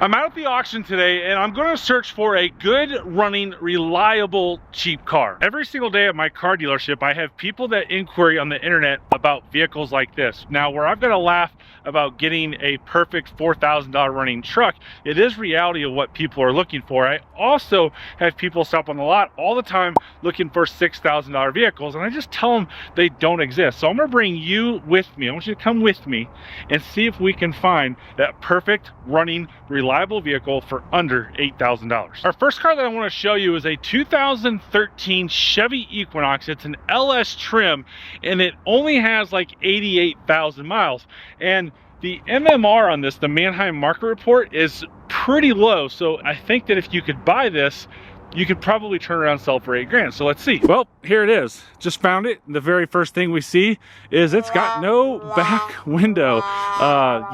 I'm out at the auction today and I'm going to search for a good running, reliable, cheap car. Every single day at my car dealership, I have people that inquiry on the internet about vehicles like this. Now, where I've got to laugh about getting a perfect $4,000 running truck, it is reality of what people are looking for. I also have people stop on the lot all the time looking for $6,000 vehicles, and I just tell them they don't exist. So I'm going to bring you with me. I want you to come with me and see if we can find that perfect running, reliable vehicle for under $8,000. Our first car that I want to show you is a 2013 Chevy Equinox. It's an LS trim and it only has like 88,000 miles. And the MMR on this, the Manheim Market Report, is pretty low. So I think that if you could buy this, you could probably turn around and sell for $8,000. So let's see. Well, here it is. Just found it. The very first thing we see is it's got no back window. I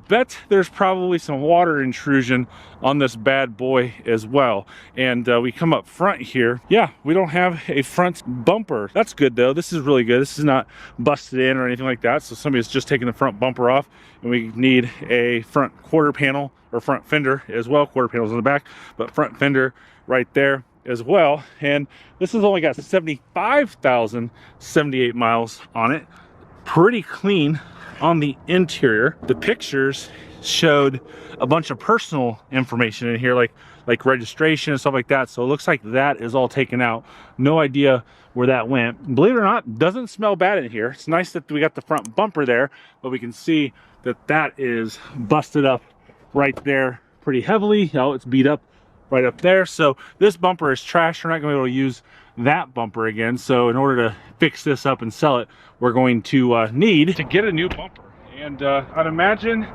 bet there's probably some water intrusion on this bad boy as well. And we come up front here. Yeah, we don't have a front bumper. That's good though. This is really good. This is not busted in or anything like that. So somebody's just taking the front bumper off, and we need a front quarter panel or front fender as well. Quarter panels in the back, but front fender right there as well. And this has only got 75,078 miles on it. Pretty clean on the interior. The pictures showed a bunch of personal information in here, like registration and stuff like that. So it looks like that is all taken out. No idea where that went. Believe it or not, doesn't smell bad in here. It's nice that we got the front bumper there, but we can see that that is busted up right there pretty heavily. Oh, it's beat up right up there. So this bumper is trash. We're not going to be able to use that bumper again. So in order to fix this up and sell it, we're going to need to get a new bumper. And I'd imagine,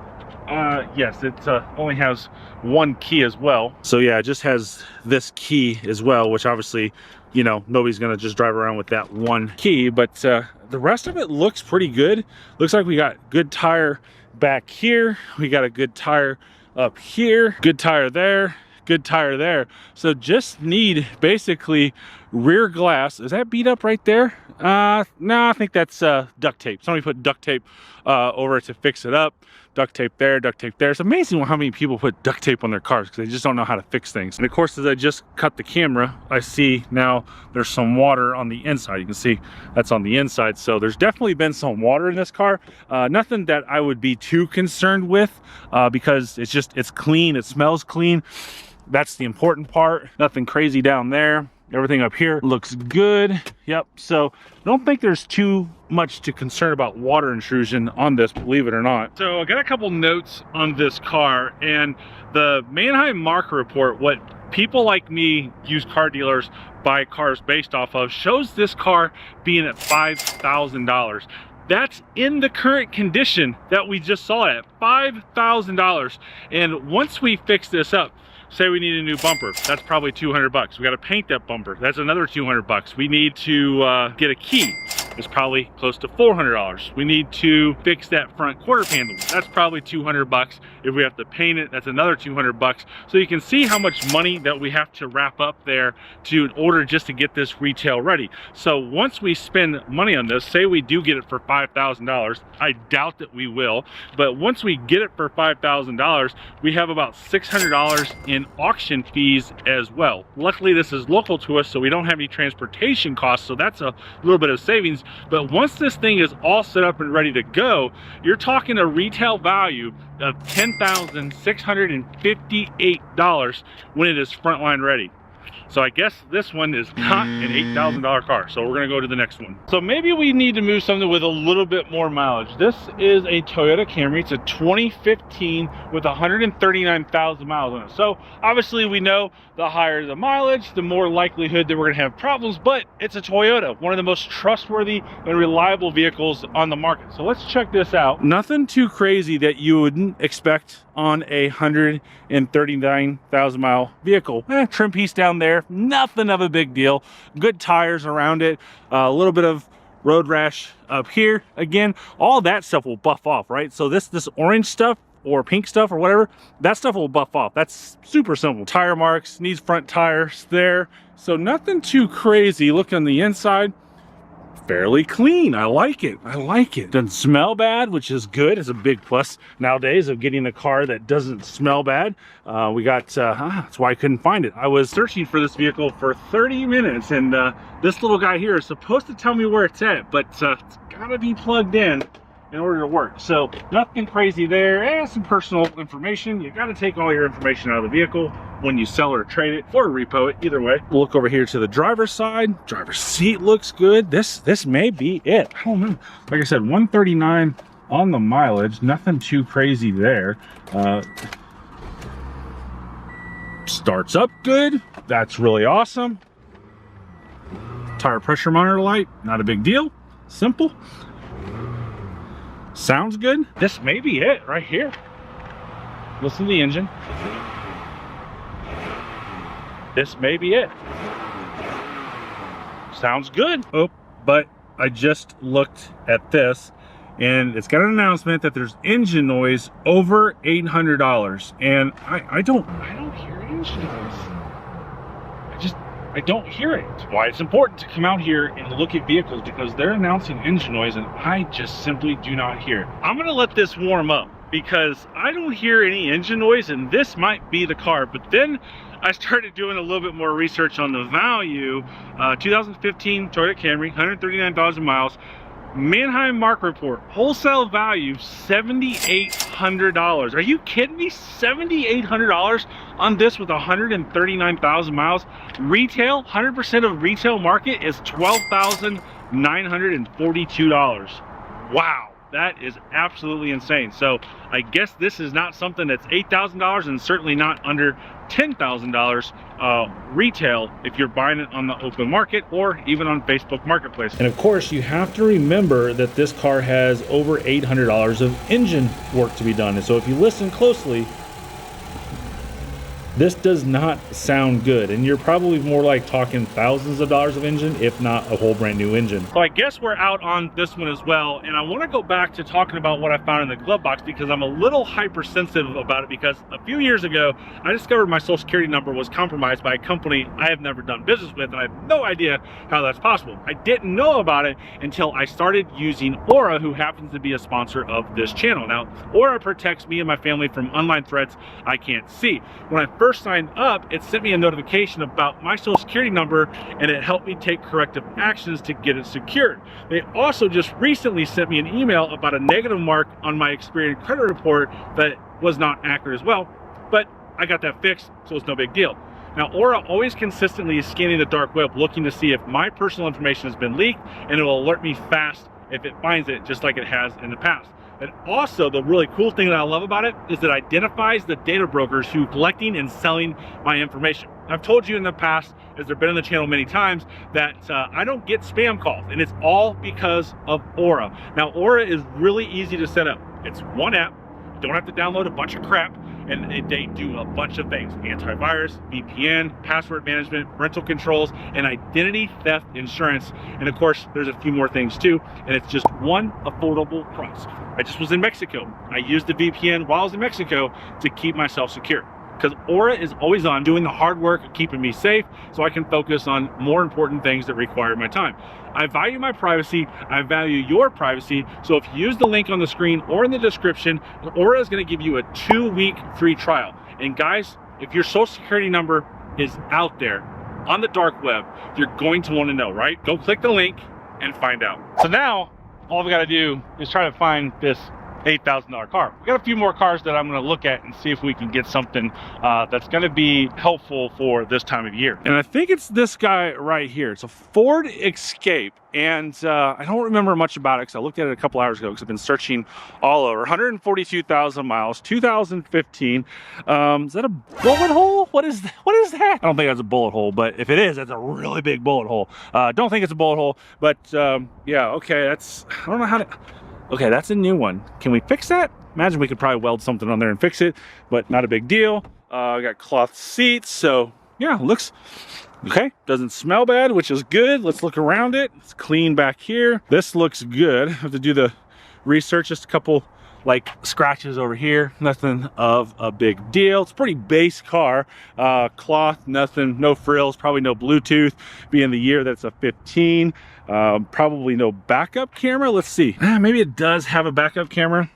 yes, it only has one key as well. So yeah, it just has this key as well, which obviously, you know, nobody's going to just drive around with that one key. But the rest of it looks pretty good. Looks like we got good tire back here. We got a good tire up here, good tire there, good tire there. So just need basically rear glass. Is that beat up right there? No, I think that's duct tape. Somebody put duct tape over it to fix it up. Duct tape there, duct tape there. It's amazing how many people put duct tape on their cars because they just don't know how to fix things. And of course, as I just cut the camera, I see now there's some water on the inside. You can see that's on the inside. So there's definitely been some water in this car. Nothing that I would be too concerned with because it's clean, it smells clean. That's the important part. Nothing crazy down there. Everything up here looks good. Yep, so I don't think there's too much to concern about water intrusion on this, believe it or not. So I got a couple notes on this car, and the Manheim Market Report, what people like me, used car dealers, buy cars based off of, shows this car being at $5,000. That's in the current condition that we just saw it at $5,000. And once we fix this up, say we need a new bumper, that's probably 200 bucks. We got to paint that bumper, that's another 200 bucks. We need to get a key, it's probably close to $400. We need to fix that front quarter panel, that's probably 200 bucks. If we have to paint it, that's another 200 bucks. So you can see how much money that we have to wrap up there in order just to get this retail ready. So once we spend money on this, say we do get it for $5,000, I doubt that we will, but once we get it for $5,000, we have about $600 in auction fees as well. Luckily, this is local to us, so we don't have any transportation costs, so that's a little bit of savings. But once this thing is all set up and ready to go, you're talking a retail value of $10,658 when it is frontline ready. So I guess this one is not an $8,000 car. So we're gonna go to the next one. So maybe we need to move something with a little bit more mileage. This is a Toyota Camry. It's a 2015 with 139,000 miles on it. So obviously we know the higher the mileage, the more likelihood that we're gonna have problems, but it's a Toyota, one of the most trustworthy and reliable vehicles on the market. So let's check this out. Nothing too crazy that you wouldn't expect on a 139,000 mile vehicle. Trim piece down there, nothing of a big deal. Good tires around it, a little bit of road rash up here. Again, all that stuff will buff off, right? So this orange stuff or pink stuff or whatever, that stuff will buff off. That's super simple. Tire marks, needs front tires there. So nothing too crazy. Look on the inside, fairly clean. I like it. I like it. Doesn't smell bad, which is good. It's a big plus nowadays of getting a car that doesn't smell bad. That's why I couldn't find it. I was searching for this vehicle for 30 minutes, and this little guy here is supposed to tell me where it's at, but it's gotta be plugged in order to work. So nothing crazy there. And some personal information. You got to take all your information out of the vehicle when you sell or trade it or repo it. Either way. We'll look over here to the driver's side. Driver's seat looks good. This may be it. I don't know. Like I said, 139 on the mileage. Nothing too crazy there. Starts up good. That's really awesome. Tire pressure monitor light. Not a big deal. Simple. Sounds good. This may be it right here. Listen to the engine. This may be it. Sounds good. Oh, but I just looked at this and it's got an announcement that there's engine noise over $800, and I don't hear engine noise. I don't hear it. That's why it's important to come out here and look at vehicles, because they're announcing engine noise and I just simply do not hear it. I'm gonna let this warm up because I don't hear any engine noise, and this might be the car. But then I started doing a little bit more research on the value. 2015 Toyota Camry, 139,000 miles. Manheim Mark Report, wholesale value $7,800. Are you kidding me? $7,800 on this with 139,000 miles. Retail, 100% of retail market is $12,942. Wow, that is absolutely insane. So I guess this is not something that's $8,000, and certainly not under $10,000 retail if you're buying it on the open market or even on Facebook Marketplace. And of course, you have to remember that this car has over $800 of engine work to be done. And so if you listen closely, this does not sound good, and you're probably more like talking thousands of dollars of engine, if not a whole brand new engine. So I guess we're out on this one as well, and I want to go back to talking about what I found in the glove box, because I'm a little hypersensitive about it, because a few years ago I discovered my social security number was compromised by a company I have never done business with, and I have no idea how that's possible. I didn't know about it until I started using 𝘊𝘳, who happens to be a sponsor of this channel. Now, 𝘊𝘳 protects me and my family from online threats I can't see. When I first signed up, it sent me a notification about my social security number, and it helped me take corrective actions to get it secured. They also just recently sent me an email about a negative mark on my Experian credit report that was not accurate as well, but I got that fixed, so it's no big deal. Now, 𝘊𝘳 always consistently is scanning the dark web, looking to see if my personal information has been leaked, and it will alert me fast if it finds it, just like it has in the past. And also, the really cool thing that I love about it is that it identifies the data brokers who are collecting and selling my information. I've told you in the past, as they've been on the channel many times, that I don't get spam calls, and it's all because of 𝘊𝘳. Now, 𝘊𝘳 is really easy to set up. It's one app. You don't have to download a bunch of crap, and they do a bunch of things: antivirus, VPN, password management, parental controls, and identity theft insurance. And of course, there's a few more things too, and it's just one affordable price. I just was in Mexico. I used the VPN while I was in Mexico to keep myself secure, because 𝘊𝘳 is always on doing the hard work of keeping me safe, so I can focus on more important things that require my time. I value my privacy. I value your privacy. So if you use the link on the screen or in the description, 𝘊𝘳 is going to give you a 2-week free trial. And guys, if your social security number is out there on the dark web, you're going to want to know, right? Go click the link and find out. So now, all we got to do is try to find this $8,000 car. We got a few more cars that I'm going to look at and see if we can get something that's going to be helpful for this time of year. And I think it's this guy right here. It's a Ford Escape, and I don't remember much about it because I looked at it a couple hours ago because I've been searching all over. 142,000 miles, 2015. Is that a bullet hole? What is that? What is that? I don't think that's a bullet hole, but if it is, that's a really big bullet hole. Don't think it's a bullet hole, but yeah, okay, that's, I don't know how to. Okay, that's a new one. Can we fix that? Imagine we could probably weld something on there and fix it, but not a big deal. I got cloth seats, so yeah, looks okay. Doesn't smell bad, which is good. Let's look around it. It's clean back here. This looks good. I have to do the research, just a couple like scratches over here, nothing of a big deal. It's a pretty base car. Cloth, nothing, no frills, probably no Bluetooth, being the year that's a 15. Probably no backup camera. Let's see. Maybe it does have a backup camera.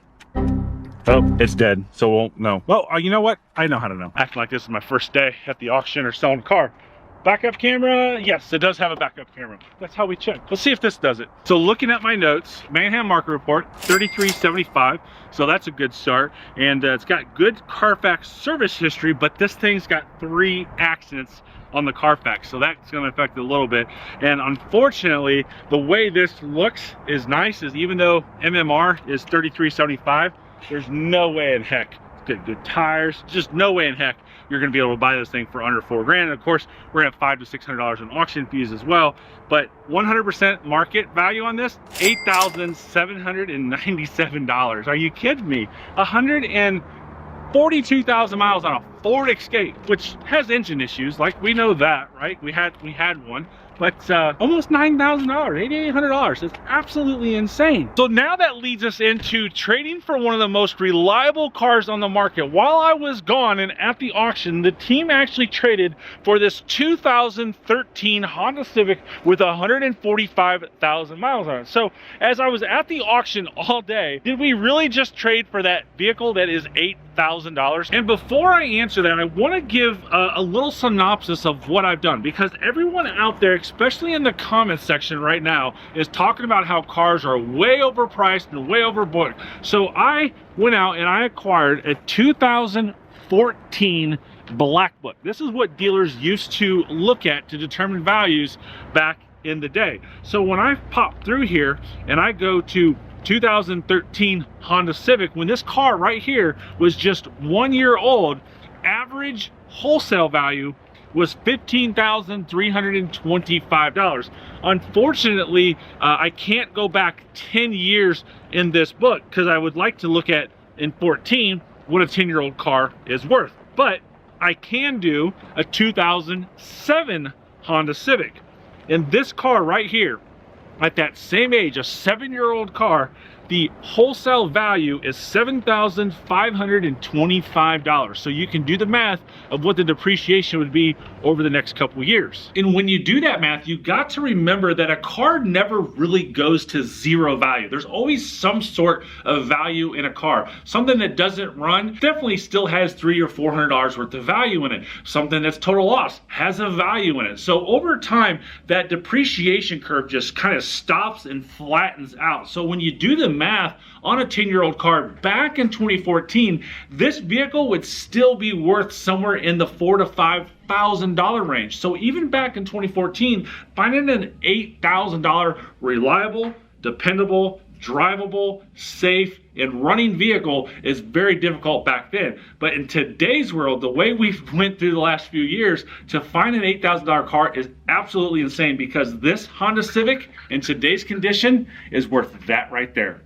Oh, it's dead, so won't know. Well, you know what? I know how to know. Acting like this is my first day at the auction or selling a car. Backup camera, yes, it does have a backup camera. That's how we check. Let's see if this does it. So looking at my notes, Manheim market report, 3375. So that's a good start. And it's got good Carfax service history, but this thing's got 3 accidents on the Carfax. So that's gonna affect it a little bit. And unfortunately, the way this looks is nice, is even though MMR is 3375, there's no way in heck, good tires, just no way in heck you're going to be able to buy this thing for under $4 grand. And of course, we're going to have $500 to $600 in auction fees as well. But 100% market value on this, $8,797. Are you kidding me? 142,000 miles on a Ford Escape, which has engine issues. Like, we know that, right? We had one. But almost $9,000, $8,800. It's absolutely insane. So now that leads us into trading for one of the most reliable cars on the market. While I was gone and at the auction, the team actually traded for this 2013 Honda Civic with 145,000 miles on it. So as I was at the auction all day, did we really just trade for that vehicle that is $8,000? And before I answer that, I want to give a little synopsis of what I've done, because everyone out there, especially in the comments section right now, is talking about how cars are way overpriced and way overbooked. So I went out and I acquired a 2014 Black Book. This is what dealers used to look at to determine values back in the day. So when I pop through here and I go to 2013 Honda Civic, when this car right here was just 1 year old, average wholesale value was $15,325. Unfortunately, I can't go back 10 years in this book, because I would like to look at in 14 what a 10-year-old car is worth. But I can do a 2007 Honda Civic. And this car right here, at that same age, a 7-year-old car, the wholesale value is $7,525. So you can do the math of what the depreciation would be over the next couple of years. And when you do that math, you got to remember that a car never really goes to zero value. There's always some sort of value in a car. Something that doesn't run definitely still has $300 or $400 worth of value in it. Something that's total loss has a value in it. So over time, that depreciation curve just kind of stops and flattens out. So when you do the math on a 10-year-old car back in 2014, this vehicle would still be worth somewhere in the $4,000 to $5,000 range. So even back in 2014, finding an $8,000 reliable, dependable, drivable, safe, and running vehicle is very difficult back then. But in today's world, the way we went through the last few years, to find an $8,000 car is absolutely insane, because this Honda Civic in today's condition is worth that right there.